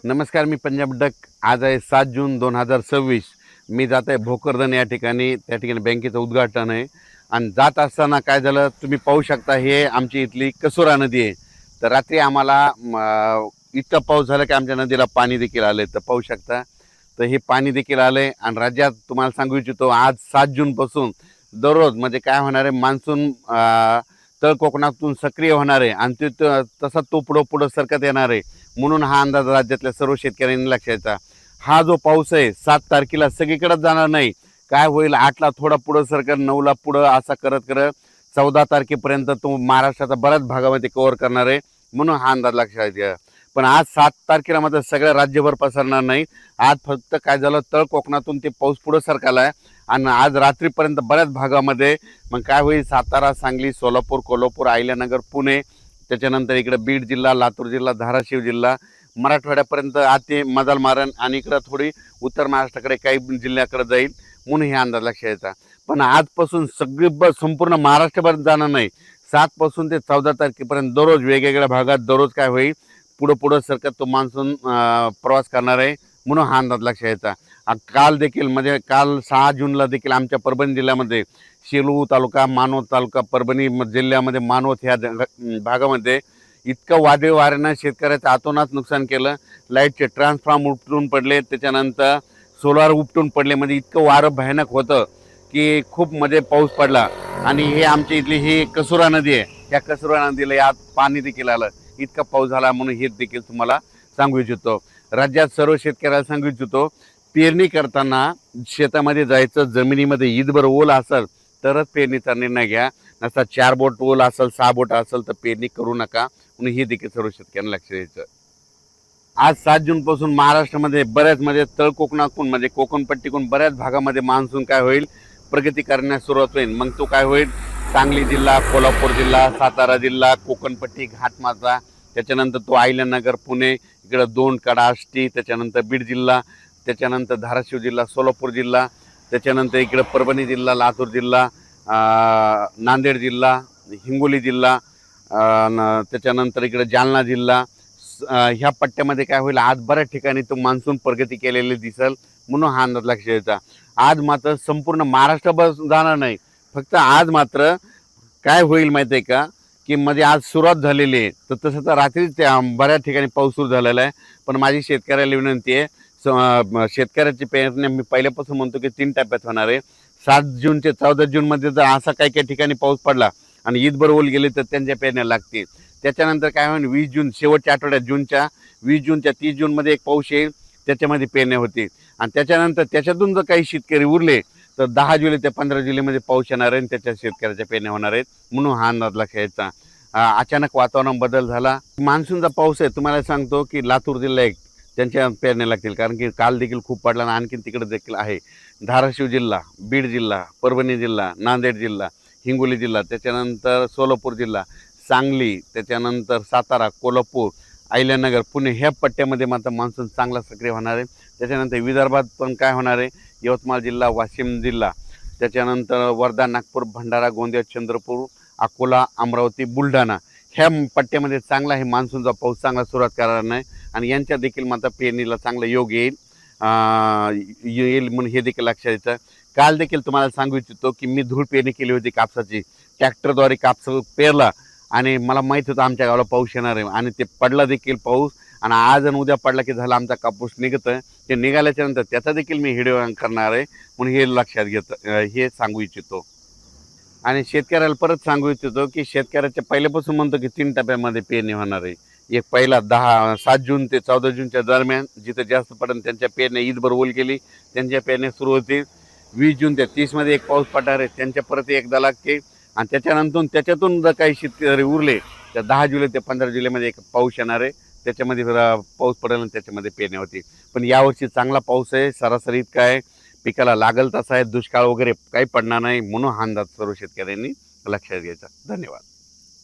नमस्कार, मी पंजाब डक. आज आहे 7 जून 2026. मी जात आहे भोकरदन या ठिकाणी. त्या ठिकाणी बँकेचं उद्घाटन आहे आणि जात असताना काय झालं तुम्ही पाहू शकता. हे आमची इथली कसुरा नदी आहे. तर रात्री आम्हाला इतका पाऊस झाला की आमच्या नदीला पाणी देखील आलं तर पाहू शकता. तर हे पाणी देखील आलं आहे आणि राज्यात तुम्हाला सांगू इच्छितो आज 7 जूनपासून दररोज म्हणजे काय होणार आहे, मान्सून तळ कोकणातून सक्रिय होणार आहे आणि तसा तो पुढं सरकत येणार आहे. म्हणून हा अंदाज राज्यातल्या सर्व शेतकऱ्यांनी लक्षात. हा जो पाऊस आहे 7 तारखेला सगळीकडेच जाणार नाही. काय होईल, 8ला थोडा पुढं सरकत, 9ला पुढं, असा करत करत 14 तारखेपर्यंत तो महाराष्ट्राचा बऱ्याच भागामध्ये कव्हर करणार आहे. म्हणून हा अंदाज लक्षात घ्या. पण आज 7 तारखेला मात्र सगळ्या राज्यभर पसरणार नाही. आज फक्त काय झालं, तळ कोकणातून ते पाऊस पुढं सरकाला आहे आणि आज रात्रीपर्यंत बऱ्याच भागामध्ये मग काय होईल, सातारा, सांगली, सोलापूर, कोल्हापूर, अहिल्यानगर, पुणे, त्याच्यानंतर इकडे बीड जिल्हा, लातूर जिल्हा, धाराशिव जिल्हा, मराठवाड्यापर्यंत आते मदाल मारण आणि इकडं थोडी उत्तर महाराष्ट्राकडे काही जिल्ह्याकडे जाईल. म्हणून हे अंदाज लक्षात यायचा. पण आजपासून संपूर्ण महाराष्ट्रभर जाणार नाही. 7 ते 14 तारखेपर्यंत दररोज वेगवेगळ्या भागात दररोज काय होईल, पुढं सरकत तो मान्सून प्रवास करणार आहे. म्हणून हा अंदाज लक्षात यायचा. काल देखील म्हणजे काल 6 जूनला देखील आमच्या परभणी जिल्ह्यामध्ये सेलू तालुका, मानवत तालुका, परभणी जिल्ह्यामध्ये मानवत ह्या भागामध्ये इतकं वादळी वाऱ्यानं शेतकऱ्याचं अतोनात नुकसान केलं. लाईटचे ट्रान्सफॉर्म उपटून पडले, त्याच्यानंतर सोलार उपटून पडले. म्हणजे इतकं वारं भयानक होतं की खूप म्हणजे पाऊस पडला. आणि हे आमच्या इथली ही कसुरा नदी आहे. त्या कसुरा नदीला यात पाणी देखील आलं. इतका पाऊस झाला. म्हणून हे देखील तुम्हाला सांगू इच्छितो. राज्यात सर्व शेतकऱ्याला सांगू इच्छितो, पेरणी करताना शेतामध्ये जायचं, जमिनीमध्ये ईदभर ओल असेल तरच पेरणीचा निर्णय घ्या. नसता 4 बोट ओल असेल, 6 बोट असेल तर पेरणी करू नका. म्हणून हे देखील सर्व शेतकऱ्यांना लक्ष द्यायचं. आज 7 जूनपासून महाराष्ट्रामध्ये बऱ्याच म्हणजे तळ कोकणातून म्हणजे कोकणपट्टीकडून बऱ्याच भागामध्ये मान्सून काय होईल, प्रगती करण्यास सुरुवात होईल. मग तो काय होईल, सांगली जिल्हा, कोल्हापूर जिल्हा, सातारा जिल्हा, कोकणपट्टी, घाटमाथा, त्याच्यानंतर तो अहिल्यानगर, पुणे, इकडं 2 कडा, आष्टी, त्याच्यानंतर बीड जिल्हा, त्याच्यानंतर धाराशिव जिल्हा, सोलापूर जिल्हा, त्याच्यानंतर इकडं परभणी जिल्हा, लातूर जिल्हा, नांदेड जिल्हा, हिंगोली जिल्हा, त्याच्यानंतर इकडे जालना जिल्हा, ह्या पट्ट्यामध्ये काय होईल, आज बऱ्याच ठिकाणी तो मान्सून प्रगती केलेली दिसेल. म्हणून हा अंदाज लक्षात द्यायचा. आज मात्र संपूर्ण महाराष्ट्रभर जाणार नाही. फक्त आज मात्र काय होईल माहिती आहे का, की म्हणजे आज सुरुवात झालेली आहे. तर तसं तर रात्रीच बऱ्याच ठिकाणी पाऊस सुरू झालेला आहे. पण माझी शेतकऱ्याला विनंती आहे, शेतकऱ्याची पेरणी मी पहिल्यापासून म्हणतो की 3 टप्प्यात होणार आहे. 7 जून ते 14 जूनमध्ये जर असा काही काही ठिकाणी पाऊस पडला आणि ईदभर ओल गेले तर त्यांच्या पेरण्या लागतील. त्याच्यानंतर काय होईल, 20 जून शेवटच्या आठवड्यात, 20 जूनच्या 30 जूनमध्ये एक पाऊस येईल, त्याच्यामध्ये पेरण्या होतील. आणि त्याच्यानंतर त्याच्यातून जर काही शेतकरी उरले तर 10 जुलै ते 15 जुलैमध्ये पाऊस येणार आहे आणि त्याच्या शेतकऱ्याच्या पेरण्या होणार आहेत. म्हणून हा अंदाज लक्षात यायचा. अचानक वातावरण बदल झाला. मान्सूनचा पाऊस आहे, तुम्हाला सांगतो की लातूर जिल्हा एक त्यांच्या पेरण्या लागतील, कारण की काल देखील खूप पडला आणि आणखीन तिकडे देखील आहे. धाराशिव जिल्हा, बीड जिल्हा, परभणी जिल्हा, नांदेड जिल्हा, हिंगोली जिल्हा, त्याच्यानंतर सोलापूर जिल्हा, सांगली, त्याच्यानंतर सातारा, कोल्हापूर, अहिल्यानगर, पुणे ह्या पट्ट्यामध्ये मात्र मान्सून चांगला सक्रिय होणार आहे. त्याच्यानंतर विदर्भात पण काय होणार आहे, यवतमाळ जिल्हा, वाशिम जिल्हा, त्याच्यानंतर वर्धा, नागपूर, भंडारा, गोंदिया, चंद्रपूर, अकोला, अमरावती, बुलढाणा ह्या पट्ट्यामध्ये चांगला हे मान्सूनचा पाऊस चांगला सुरुवात करणार नाही आणि यांच्या देखील मात्र पेरणीला चांगला योग येईल म्हणून हे देखील लक्षात येतं. काल देखील तुम्हाला सांगू इच्छितो की मी धूळ पेरणी केली होती कापसाची. ट्रॅक्टरद्वारे कापस पेरला आणि मला माहीत होतं आमच्या गावाला पाऊस येणार आहे आणि ते पडला देखील पाऊस. आणि आज आणि उद्या पडला की झाला आमचा कापूस निघतं. ते निघाल्याच्या नंतर त्याचा देखील मी व्हिडिओ करणार आहे. म्हणून हे लक्षात घेतं, हे सांगू इच्छितो. आणि शेतकऱ्याला परत सांगू इच्छितो की शेतकऱ्याच्या पहिल्यापासून म्हणतो की 3 टप्प्यामध्ये पेरणी होणार आहे. एक पहिला 7 जून ते 14 जूनच्या दरम्यान जिथे जास्त पडेल त्यांच्या पेरण्या ईदभर ओल गेली त्यांच्या पेरण्या सुरू होतील. 20 जून ते 30मध्ये एक पाऊस पडणार आहे, त्यांच्या परत एकदा लागते. आणि त्याच्यातून जर काही शेतकरी उरले तर 10 जुलै ते 15 जुलैमध्ये एक पाऊस येणार आहे, त्याच्यामध्ये पाऊस पडेल आणि त्याच्यामध्ये पेरण्या होतील. पण यावर्षी चांगला पाऊस आहे, सरासरी इतका आहे, पिकाला लागल तसा आहे, दुष्काळ वगैरे काही पडणार नाही. म्हणून हा अंदाज सर्व शेतकऱ्यांनी लक्षात घ्यायचा. धन्यवाद.